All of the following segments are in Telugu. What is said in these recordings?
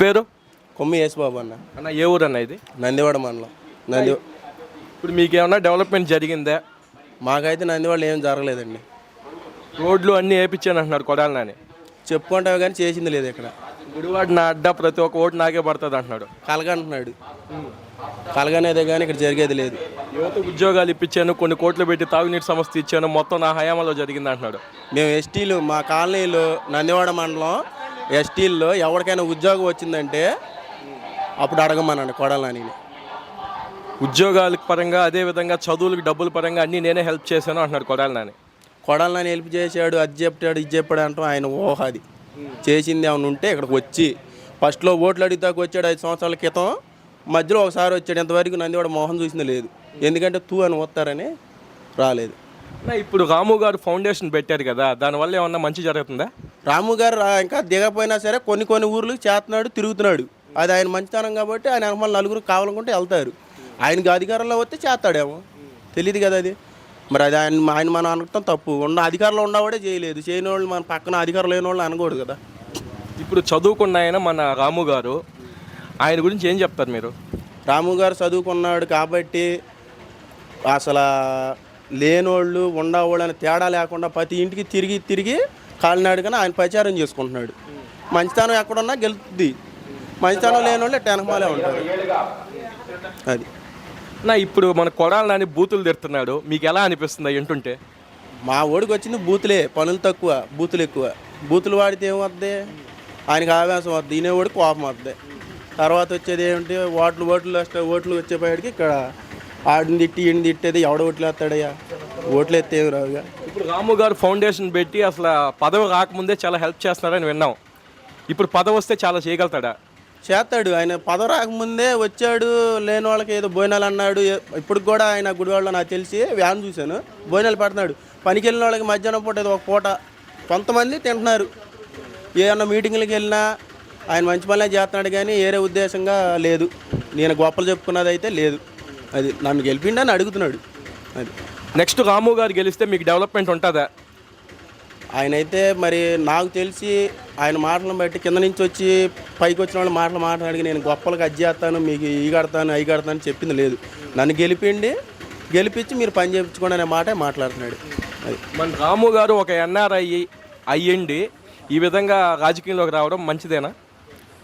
పేరు? కొమ్మి యేసుబాబు అన్న. అన్న ఏ ఊరు అన్న ఇది? నందివాడ మండలం. ఇప్పుడు మీకు ఏమన్నా డెవలప్మెంట్ జరిగిందా? మాకైతే నందివాడలో ఏం జరగలేదండి. రోడ్లు అన్నీ వేయించాను అంటున్నారు కొడాలి నాని. చెప్పుకుంటావు కానీ చేసింది లేదు ఇక్కడ. గుడివాడ నా అడ్డా ప్రతి ఒక్క ఓటు నాకే పడుతుంది అంటున్నాడు. కలగంటున్నాడు. కలగనేదే కానీ ఇక్కడ జరిగేది లేదు. యువతకు ఉద్యోగాలు ఇప్పించాను, కొన్ని కోట్లు పెట్టి తాగునీటి సంస్థ ఇచ్చాను, మొత్తం నా హయాంలో జరిగింది అంటున్నాడు. మేము ఎస్టీలు మా కాలనీలో నందివాడ మండలం ఎస్టీల్లో ఎవరికైనా ఉద్యోగం వచ్చిందంటే అప్పుడు అడగమన్నాను కొడాలని. ఉద్యోగాల పరంగా అదేవిధంగా చదువులకు డబ్బుల పరంగా అన్నీ నేనే హెల్ప్ చేశాను అంటున్నాడు కొడాలి నాని. కొడాలని హెల్ప్ చేశాడు, అది చెప్పాడు, ఇది చెప్పాడు అంటాం ఆయన ఊహ. అది చేసింది ఏమైనా ఉంటే ఇక్కడికి వచ్చి ఫస్ట్లో ఓట్లు అడిగితాకు వచ్చాడు 5 సంవత్సరాల క్రితం. మధ్యలో ఒకసారి వచ్చాడు, ఇంతవరకు నందివాడ మోహన్ చూసింది లేదు. ఎందుకంటే తూ అని వస్తారని రాలేదు. ఇప్పుడు రాము గారు ఫౌండేషన్ పెట్టారు కదా, దానివల్ల ఏమన్నా మంచి జరుగుతుందా? రాము గారు ఇంకా దిగపోయినా సరే కొన్ని ఊర్లకు చేస్తున్నాడు, తిరుగుతున్నాడు. అది ఆయన మంచితనం కాబట్టి ఆయన అనుమానం నలుగురు కావాలనుకుంటే వెళ్తారు. ఆయనకి అధికారంలో వస్తే చేస్తాడేమో తెలియదు కదా అది. మరి అది ఆయన మనం అనటం తప్పు. అధికారంలో ఉన్నవాడే చేయలేదు, చేయని వాళ్ళు మన పక్కన అధికారం లేని వాళ్ళు అనకూడదు కదా. ఇప్పుడు చదువుకున్న ఆయన మన రాము గారు, ఆయన గురించి ఏం చెప్తారు మీరు? రాము గారు చదువుకున్నాడు కాబట్టి అసలు లేనోళ్ళు ఉండేవాళ్ళు అని తేడా లేకుండా ప్రతి ఇంటికి తిరిగి కాలినాడు కానీ ఆయన ప్రచారం చేసుకుంటున్నాడు. మంచితనం ఎక్కడున్నా గెలుస్తుంది, మంచితనం లేని వాళ్ళు టెనకమాలే ఉంటారు. అది ఇప్పుడు మన కొడాలి నాని బూతులు తిడుతున్నాడు, మీకు ఎలా అనిపిస్తుంది వింటుంటే? మా ఓడికి వచ్చింది బూతులే, పనులు తక్కువ, బూతులు ఎక్కువ. బూతులు వాడితే ఏమవుద్ది? ఆయనకి ఆవేశం వద్దు, ఈయనవాడికి కోపం వద్ది. తర్వాత వచ్చేది ఏమిటి? ఓట్లు వచ్చేపాటికి ఇక్కడ ఆడిని తిట్టి ఈయన తిట్టేది. ఎవడ ఓట్లు వేస్తాడయ్యా? ఓట్లు ఎత్తే ఏమి రావుగా. ఇప్పుడు రాము గారు ఫౌండేషన్ పెట్టి అసలు పదవి రాకముందే చాలా హెల్ప్ చేస్తున్నారని విన్నాం. ఇప్పుడు పదవి వస్తే చాలా చేయగలుగుతాడా? చేస్తాడు. ఆయన పదవి రాకముందే వచ్చాడు. లేని వాళ్ళకి ఏదో భోజనాలు అన్నాడు. ఇప్పుడు కూడా ఆయన గుడివాడలో నాకు తెలిసి వ్యాన్ చూశాను, భోజనాలు పెడుతున్నాడు. పనికి వెళ్ళిన వాళ్ళకి మధ్యాహ్నం పూట ఏదో ఒక పూట కొంతమంది తింటున్నారు. ఏమన్నా మీటింగ్లకు వెళ్ళినా ఆయన మంచి పనులే చేస్తున్నాడు కానీ వేరే ఉద్దేశంగా లేదు. నేను గొప్పలు చెప్పుకున్నది అయితే లేదు. అది నన్ను గెలిపిండని అడుగుతున్నాడు. అది నెక్స్ట్ రాము గారు గెలిస్తే మీకు డెవలప్మెంట్ ఉంటుందా? ఆయన అయితే మరి నాకు తెలిసి ఆయన మాటలను బట్టి కింద నుంచి వచ్చి పైకి వచ్చిన వాళ్ళు మాట్లాడికి నేను గొప్పలకు అది చేస్తాను, మీకు ఈ కడతాను అవి కడతాను చెప్పింది లేదు. నన్ను గెలిపించి మీరు పని చేయించుకోండి అనే మాట మాట్లాడుతున్నాడు. అది మన రాము గారు ఒక ఎన్ఆర్ఐ అయ్యండి ఈ విధంగా రాజకీయంలోకి రావడం మంచిదేనా?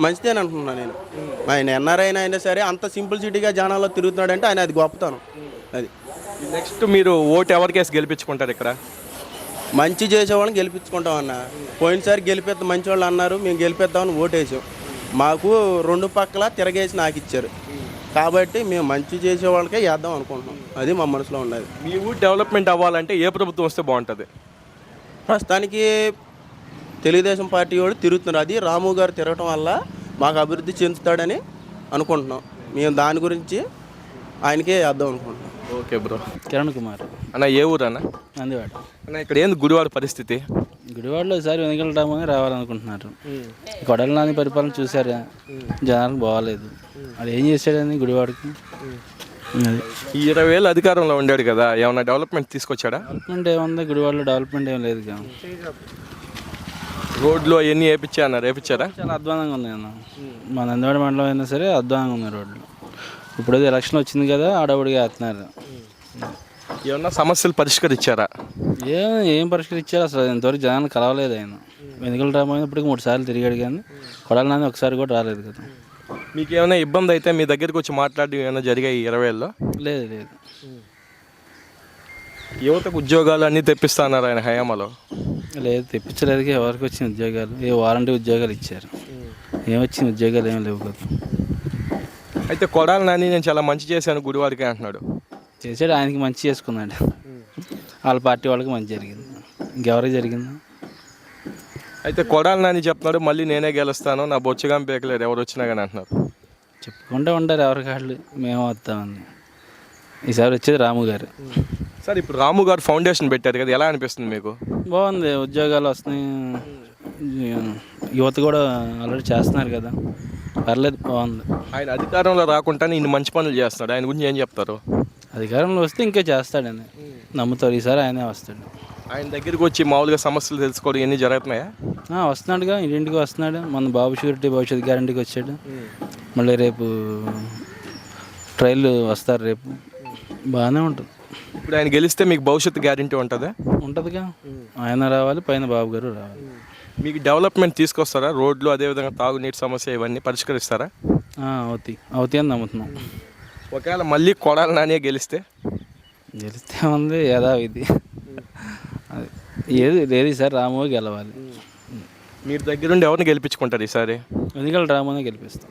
మంచిదేని అంటున్నాను నేను. ఆయన ఎన్ఆర్ఐ అయినా సరే అంత సింప్లిసిటీగా జనాల్లో తిరుగుతున్నాడంటే ఆయన అది గొప్పతనం. అది నెక్స్ట్ మీరు ఓటు ఎవరికేసి గెలిపించుకుంటారు? ఇక్కడ మంచి చేసేవాళ్ళని గెలిపించుకుంటాం అన్న. పోయినసారి గెలిపిద్దాం మంచి వాళ్ళు అన్నారు, మేము గెలిపిద్దామని ఓటేసాం. మాకు 2 పక్కల తిరగేసి నాకు ఇచ్చారు కాబట్టి మేము మంచి చేసే వాళ్ళకే వేద్దాం అనుకుంటున్నాం. అది మా మనసులో ఉన్నది. మీ ఊరు డెవలప్మెంట్ అవ్వాలంటే ఏ ప్రభుత్వం వస్తే బాగుంటుంది? ప్రస్తుతానికి తెలుగుదేశం పార్టీ వాడు తిరుగుతున్నారు. అది రాము గారు తిరగటం వల్ల మాకు అభివృద్ధి చెందుతాడని అనుకుంటున్నాం. మేము దాని గురించి ఆయనకే వేద్దాం అనుకుంటున్నాం. Okay bro. కిరణ్ కుమార్ అన్న ఏ ఊరు అన్న? నందివాడ అన్న. ఇక్కడ ఏంది గుడివాడ పరిస్థితి? గుడివాడలో ఈసారి వెనుకలరామని రావాలనుకుంటున్నారు. కొడాలి నాని పరిపాలన చూసారా, జనాలకు బాగాలేదు. అది ఏం చేశాడని గుడివాడకి. ఈ 20 ఏళ్ళు అధికారంలో ఉండాడు కదా, ఏమన్నా డెవలప్మెంట్ తీసుకొచ్చాడా? డెవలప్మెంట్ ఏముంది గుడివాడలో? డెవలప్మెంట్ ఏం లేదు కదా. రోడ్లు అవన్నీ వేయించారా? చాలా అధ్వానంగా ఉంది అన్న. మా నందివాడ మండలం అయినా సరే అధ్వానంగా ఉంది రోడ్లు. ఇప్పుడు ఎలక్షన్ వచ్చింది కదా, ఆడవుడిగా వేస్తున్నారు. ఏమన్నా సమస్యలు పరిష్కరించారా? ఏం పరిష్కరించారు అసలు? ఇంతవరకు జనాలు కలవలేదు. ఆయన వెనుకల రామైనప్పటికీ 3 సార్లు తిరిగాడు కానీ కొడాలి నాని ఒకసారి కూడా రాలేదు కదా. మీకు ఏమైనా ఇబ్బంది అయితే మీ దగ్గరికి వచ్చి మాట్లాడి ఏమైనా జరిగాయి 20 ఏళ్ళలో? లేదు. యువతకు ఉద్యోగాలు అన్నీ తెప్పిస్తున్నారు ఆయన హయాంలో? లేదు, తెప్పించలేదు. ఎవరికి వచ్చిన ఉద్యోగాలు? వారంటీ ఉద్యోగాలు ఇచ్చారు. ఏమొచ్చిన ఉద్యోగాలు ఏమి లేవు కదా. అయితే కొడాలి నాని నేను చాలా మంచి చేశాను గుడివాడికి అంటున్నాడు. చేసాడు, ఆయనకి మంచి చేసుకున్నాడు. వాళ్ళ పార్టీ వాళ్ళకి మంచి జరిగింది, ఇంకెవరికి జరిగింది? అయితే కొడాలి నాని చెప్తున్నాడు మళ్ళీ నేనే గెలుస్తాను, నా బొచ్చగా పేకలేరు ఎవరు వచ్చినా కానీ అంటున్నారు. చెప్పుకుంటూ ఉంటారు ఎవరికి వాళ్ళు, మేము వస్తామని. ఈసారి వచ్చేది రాము గారు. సార్ ఇప్పుడు రాము గారు ఫౌండేషన్ పెట్టారు కదా, ఎలా అనిపిస్తుంది మీకు? బాగుంది, ఉద్యోగాలు వస్తున్నాయి. యువత కూడా ఆల్రెడీ చేస్తున్నారు కదా, పర్లేదు, బాగుంది. ఆయన అధికారంలో రాకుండా ఇన్ని మంచి పనులు చేస్తున్నాడు, ఆయన గురించి ఏం చెప్తారు? అధికారంలో వస్తే ఇంకా చేస్తాడని నమ్ముతారు. ఈసారి ఆయనే వస్తాడు. ఆయన దగ్గరికి వచ్చి మామూలుగా సమస్యలు తెలుసుకోవడం ఇవన్నీ జరుగుతున్నాయా? వస్తున్నాడుగా, ఇంటింటికి వస్తున్నాడు. మన బాబు షూరిటీ భవిష్యత్ గ్యారంటీకి వచ్చాడు. మళ్ళీ రేపు ట్రైల్ వస్తారు రేపు. బాగానే ఉంటుంది. ఇప్పుడు ఆయన గెలిస్తే మీకు భవిష్యత్తు గ్యారంటీ ఉంటుందా? ఉంటుందిగా. ఆయన రావాలి, పైన బాబు గారు రావాలి. మీకు డెవలప్మెంట్ తీసుకొస్తారా? రోడ్లు, అదేవిధంగా తాగునీటి సమస్య ఇవన్నీ పరిష్కరిస్తారా? అవుతాయి అని నమ్ముతున్నాం. ఒకవేళ మళ్ళీ కొడాలి నాని గెలిస్తే ఉంది యథావిధి. అది ఏది సార్, రాము గెలవాలి. మీరు దగ్గరుండి ఎవరిని గెలిపించుకుంటారు ఈసారి? ఎన్నికల రామునే గెలిపిస్తాం.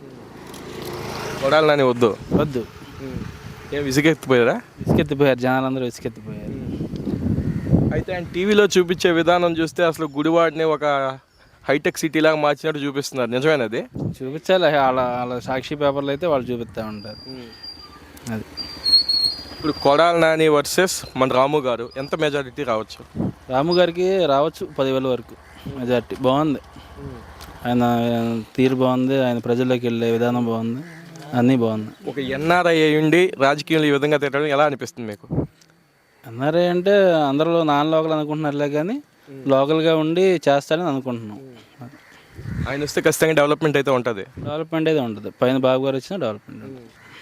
కొడాలి నాని వద్దు. ఏం విసిగెత్తిపోయారా? విసుకెత్తిపోయారు, జనాలందరూ విసుకెత్తిపోయారు. అయితే ఆయన టీవీలో చూపించే విధానం చూస్తే అసలు గుడివాడిని ఒక హైటెక్ సిటీలాగా మార్చినట్టు చూపిస్తున్నారు. నిజమేనది? చూపించాలి. వాళ్ళ సాక్షి పేపర్లు అయితే వాళ్ళు చూపిస్తూ ఉంటారు. అది ఇప్పుడు కొడాలి నాని వర్సెస్ మన రాము గారు ఎంత మెజారిటీ రావచ్చు? రాము గారికి రావచ్చు 10,000 వరకు మెజార్టీ. బాగుంది, ఆయన తీరు బాగుంది, ఆయన ప్రజల్లోకి వెళ్ళే విధానం బాగుంది, అన్నీ బాగుంది. ఒక ఎన్ఆర్ఐ ఉండి రాజకీయంలో ఈ విధంగా తిరగడం ఎలా అనిపిస్తుంది మీకు? ఎన్ఆర్ఐ అంటే అందరూ నాన్ లోకల్ అనుకుంటున్నారులే, కానీ లోకల్గా ఉండి చేస్తాడని అనుకుంటున్నాం. ఆయన వస్తే ఖచ్చితంగా డెవలప్మెంట్ అయితే ఉంటుంది. డెవలప్మెంట్ అయితే ఉంటుంది. పైన బాబు గారు వచ్చినా డెవలప్మెంట్ ఉంటుంది.